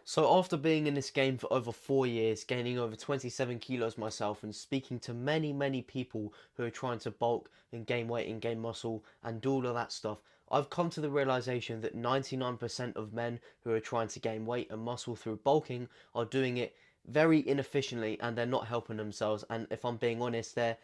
So after being in this game for over 4 years, gaining over 27 kilos myself and speaking to many people who are trying to bulk and gain weight and gain muscle and do all of that stuff, I've come to the realization that 99% of men who are trying to gain weight and muscle through bulking are doing it very inefficiently and they're not helping themselves. And if I'm being honest, they're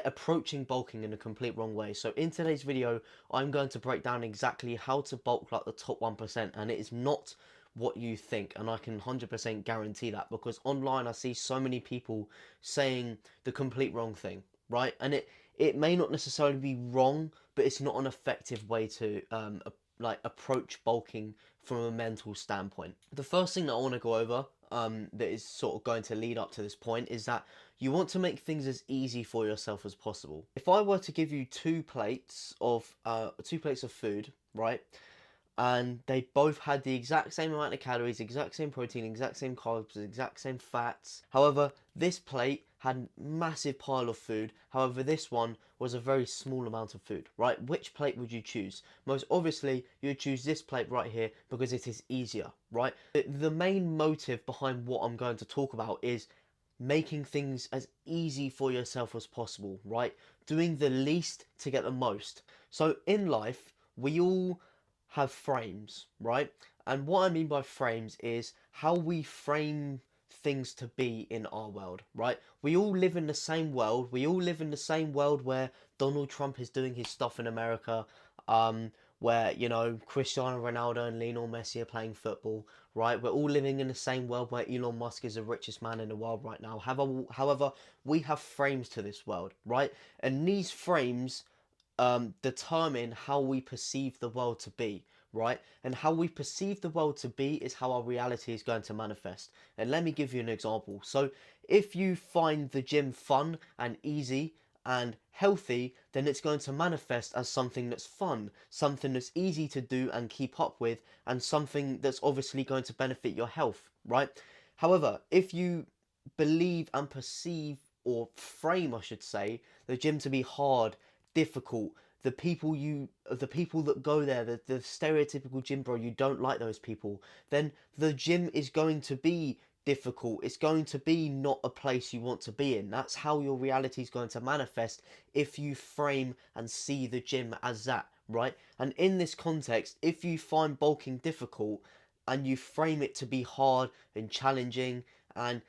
approaching bulking in a complete wrong way. So in today's video, I'm going to break down exactly how to bulk like the top 1%, and it is not what you think, and I can 100% guarantee that, because online I see so many people saying the complete wrong thing, right? And it may not necessarily be wrong, but it's not an effective way to like approach bulking from a mental standpoint. The first thing that I want to go over, that is sort of going to lead up to this point, is that you want to make things as easy for yourself as possible. If I were to give you two plates of food, right, and they both had the exact same amount of calories, exact same protein, exact same carbs, exact same fats. However, this plate had a massive pile of food. However, this one was a very small amount of food, right? Which plate would you choose? Most obviously, you would choose this plate right here because it is easier, right? The main motive behind what I'm going to talk about is making things as easy for yourself as possible, right? Doing the least to get the most. So in life, we all have frames, right? And what I mean by frames is how we frame things to be in our world, right? We all live in the same world. We all live in the same world where Donald Trump is doing his stuff in America, where, you know, Cristiano Ronaldo and Lionel Messi are playing football, right? We're all living in the same world where Elon Musk is the richest man in the world right now. However, we have frames to this world, right? And these frames determine how we perceive the world to be, right? And how we perceive the world to be is how our reality is going to manifest. And let me give you an example. So if you find the gym fun and easy and healthy, then it's going to manifest as something that's fun, something that's easy to do and keep up with, and something that's obviously going to benefit your health, right? However, if you believe and perceive, or frame I should say, the gym to be hard, difficult, the people that go there, the stereotypical gym bro, you don't like those people, then the gym is going to be difficult. It's going to be not a place you want to be in. That's how your reality is going to manifest if you frame and see the gym as that, right? And in this context, if you find bulking difficult and you frame it to be hard and challenging, and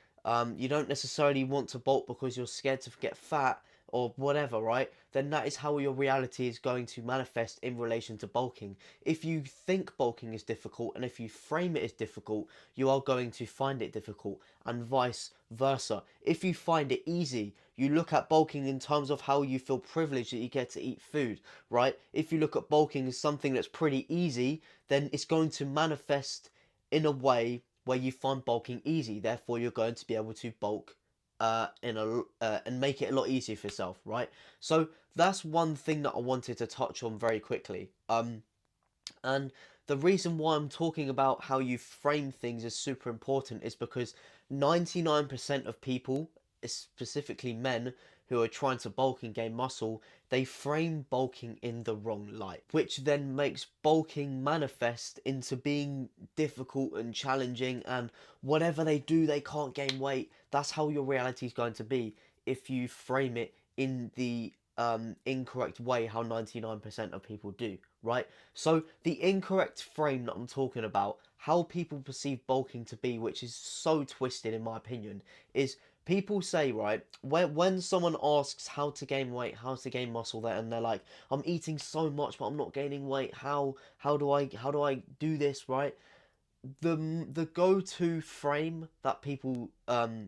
you don't necessarily want to bulk because you're scared to get fat or whatever, right? Then that is how your reality is going to manifest in relation to bulking. If you think bulking is difficult and if you frame it as difficult, you are going to find it difficult, and vice versa. If you find it easy, you look at bulking in terms of how you feel privileged that you get to eat food, right? If you look at bulking as something that's pretty easy, then it's going to manifest in a way where you find bulking easy. Therefore, you're going to be able to bulk and make it a lot easier for yourself, right? So that's one thing that I wanted to touch on very quickly. And the reason why I'm talking about how you frame things is super important is because 99% of people, specifically men, who are trying to bulk and gain muscle, they frame bulking in the wrong light, which then makes bulking manifest into being difficult and challenging, and whatever they do, they can't gain weight. That's how your reality is going to be if you frame it in the incorrect way, how 99% of people do, right? So the incorrect frame that I'm talking about, how people perceive bulking to be, which is so twisted in my opinion, is people say, right, when someone asks how to gain weight, how to gain muscle, there, and they're like, I'm eating so much but I'm not gaining weight, how do I do this, right? The go-to frame that people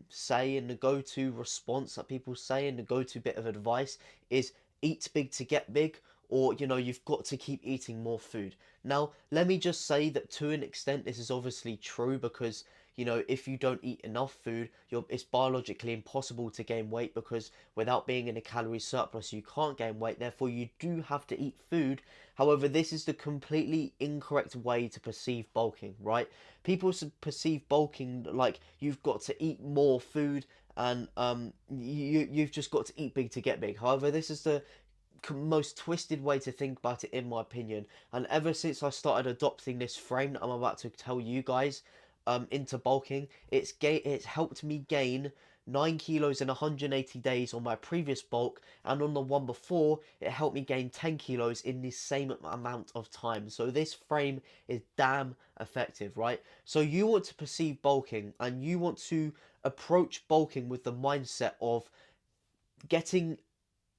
say, and the go-to response that people say, and the go-to bit of advice is eat big to get big, or, you know, you've got to keep eating more food. Now let me just say that to an extent this is obviously true, because, you know, if you don't eat enough food, it's biologically impossible to gain weight, because without being in a calorie surplus you can't gain weight. Therefore you do have to eat food. However, this is the completely incorrect way to perceive bulking, right? People perceive bulking like you've got to eat more food, and you've just got to eat big to get big. However, this is the most twisted way to think about it, in my opinion. And ever since I started adopting this frame that I'm about to tell you guys, into bulking, it's helped me gain 9 kilos in 180 days on my previous bulk, and on the one before, it helped me gain 10 kilos in the same amount of time. So this frame is damn effective, right? So you want to perceive bulking, and you want to approach bulking with the mindset of getting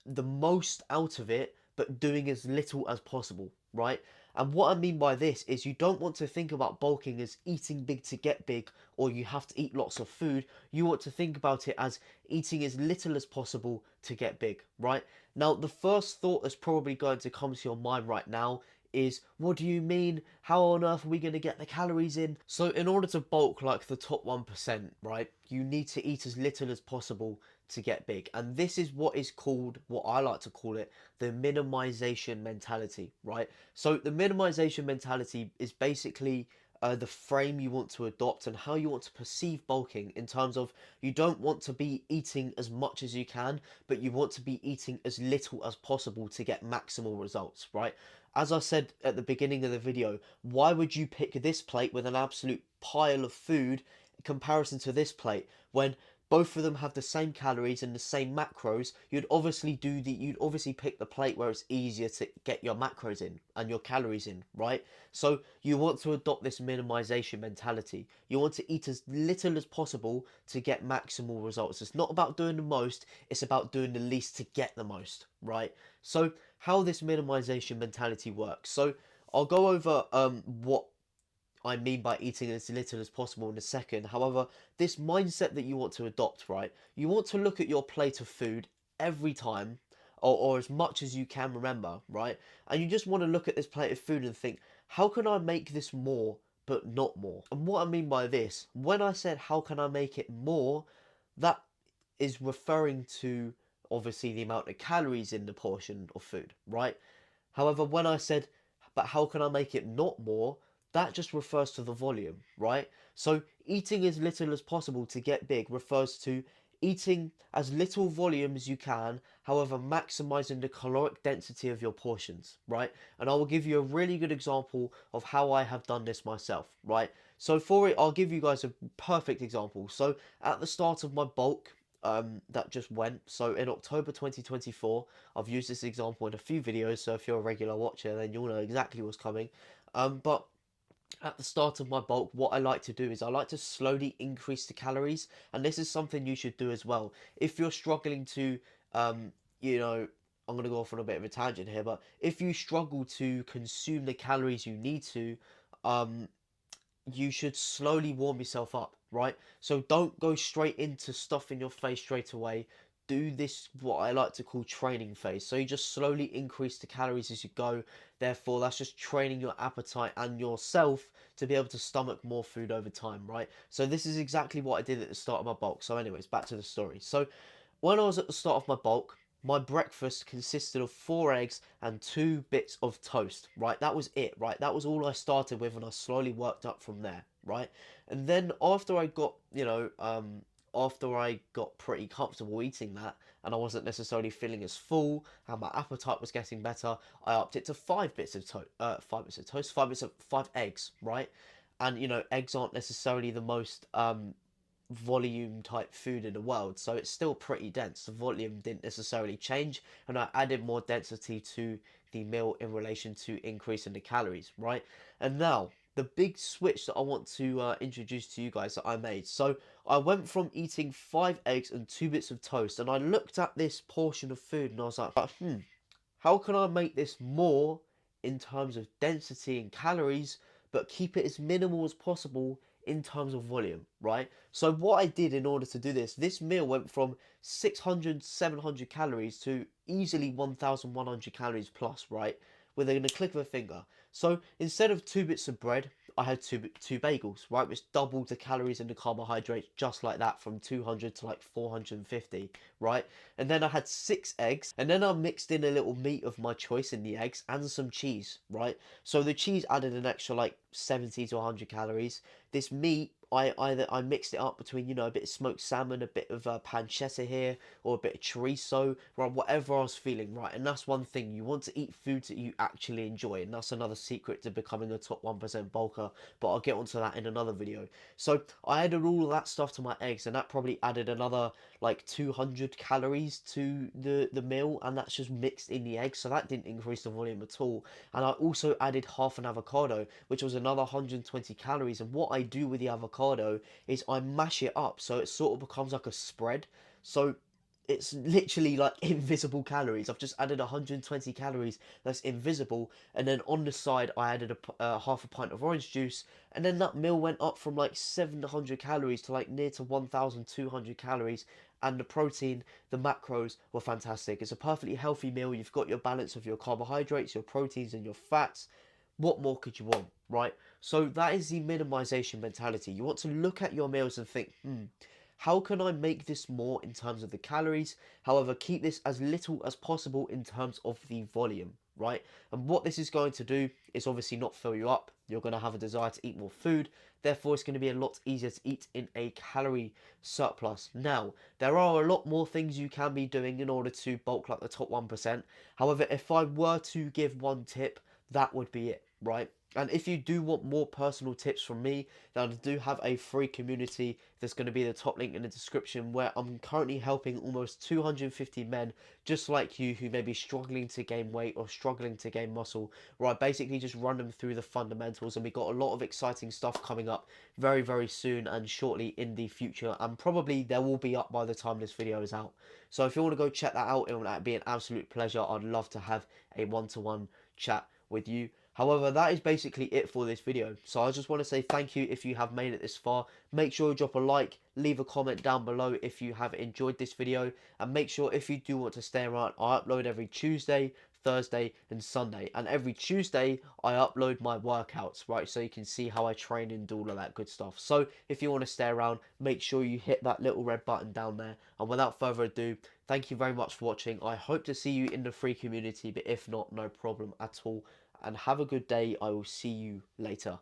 the most out of it, but doing as little as possible, right? And what I mean by this is you don't want to think about bulking as eating big to get big, or you have to eat lots of food. You want to think about it as eating as little as possible to get big, right? Now, the first thought that's probably going to come to your mind right now is, what do you mean? How on earth are we going to get the calories in? So in order to bulk like the top 1%, right, you need to eat as little as possible to get big. And this is what is called, what I like to call it, the minimization mentality, right? So the minimization mentality is basically the frame you want to adopt and how you want to perceive bulking, in terms of you don't want to be eating as much as you can, but you want to be eating as little as possible to get maximal results, right? As I said at the beginning of the video, why would you pick this plate with an absolute pile of food in comparison to this plate when both of them have the same calories and the same macros? You'd obviously pick the plate where it's easier to get your macros in and your calories in, right? So you want to adopt this minimization mentality. You want to eat as little as possible to get maximal results. It's not about doing the most, it's about doing the least to get the most, right? So how this minimization mentality works. So I'll go over what I mean by eating as little as possible in a second. However, this mindset that you want to adopt, right? You want to look at your plate of food every time, or as much as you can remember, right? And you just want to look at this plate of food and think, how can I make this more, but not more? And what I mean by this, when I said, how can I make it more, that is referring to obviously the amount of calories in the portion of food, right? However, when I said, but how can I make it not more, that just refers to the volume, right? So eating as little as possible to get big refers to eating as little volume as you can, however maximizing the caloric density of your portions, right? And I will give you a really good example of how I have done this myself, right? So for it, I'll give you guys a perfect example. So at the start of my bulk, that just went, so in October 2024, I've used this example in a few videos, so if you're a regular watcher, then you'll know exactly what's coming. But at the start of my bulk, what I like to do is I like to slowly increase the calories, and this is something you should do as well. If you're struggling to, you know, I'm going to go off on a bit of a tangent here, but if you struggle to consume the calories you need to, um, you should slowly warm yourself up, right? So don't go straight into stuff in your face straight away. Do this, what I like to call training phase. So you just slowly increase the calories as you go. Therefore, that's just training your appetite and yourself to be able to stomach more food over time, right? So this is exactly what I did at the start of my bulk. So anyways, back to the story. So when I was at the start of my bulk, my breakfast consisted of 4 eggs and 2 bits of toast, right? That was it, right? That was all I started with, and I slowly worked up from there, right? And then after I got, after I got pretty comfortable eating that, and I wasn't necessarily feeling as full, and my appetite was getting better, I upped it to 5 eggs, right? And eggs aren't necessarily the most volume type food in the world, so it's still pretty dense. The volume didn't necessarily change, and I added more density to the meal in relation to increasing the calories, right? And now the big switch that I want to introduce to you guys that I made. So I went from eating 5 eggs and 2 bits of toast, and I looked at this portion of food and I was like, how can I make this more in terms of density and calories, but keep it as minimal as possible in terms of volume, right? So what I did in order to do this meal went from 600, 700 calories to easily 1,100 calories plus, right? Within a click of a finger. So instead of 2 bits of bread, I had two bagels, right? Which doubled the calories and the carbohydrates just like that, from 200 to like 450, right? And then I had 6 eggs, and then I mixed in a little meat of my choice in the eggs and some cheese, right? So the cheese added an extra like 70 to 100 calories. This meat, I mixed it up between, you know, a bit of smoked salmon, a bit of pancetta here, or a bit of chorizo, right, whatever I was feeling, right. And that's one thing, you want to eat foods that you actually enjoy, and that's another secret to becoming a top 1% bulker, but I'll get onto that in another video. So I added all of that stuff to my eggs, and that probably added another like 200 calories to the meal, and that's just mixed in the eggs, so that didn't increase the volume at all. And I also added half an avocado, which was another 120 calories. And what I do with the avocado is I mash it up so it sort of becomes like a spread. So it's literally like invisible calories. I've just added 120 calories that's invisible, and then on the side I added a half a pint of orange juice, and then that meal went up from like 700 calories to like near to 1,200 calories. And the protein, the macros were fantastic. It's a perfectly healthy meal. You've got your balance of your carbohydrates, your proteins, and your fats. What more could you want, right? So that is the minimization mentality. You want to look at your meals and think, how can I make this more in terms of the calories? However, keep this as little as possible in terms of the volume, right? And what this is going to do is obviously not fill you up. You're going to have a desire to eat more food. Therefore, it's going to be a lot easier to eat in a calorie surplus. Now, there are a lot more things you can be doing in order to bulk like the top 1%. However, if I were to give one tip, that would be it, right? And if you do want more personal tips from me, then I do have a free community that's going to be the top link in the description, where I'm currently helping almost 250 men just like you who may be struggling to gain weight or struggling to gain muscle, where I basically just run them through the fundamentals. And we got a lot of exciting stuff coming up very, very soon and shortly in the future, and probably they will be up by the time this video is out. So if you want to go check that out, it will be an absolute pleasure. I'd love to have a one-to-one chat with you. However, that is basically it for this video. So I just want to say thank you if you have made it this far. Make sure you drop a like, leave a comment down below if you have enjoyed this video, and make sure if you do want to stay around, I upload every Tuesday, Thursday and Sunday, and every Tuesday I upload my workouts, right, so you can see how I train and do all of that good stuff. So if you want to stay around, make sure you hit that little red button down there. And without further ado, thank you very much for watching. I hope to see you in the free community, but if not, no problem at all. And have a good day. I will see you later.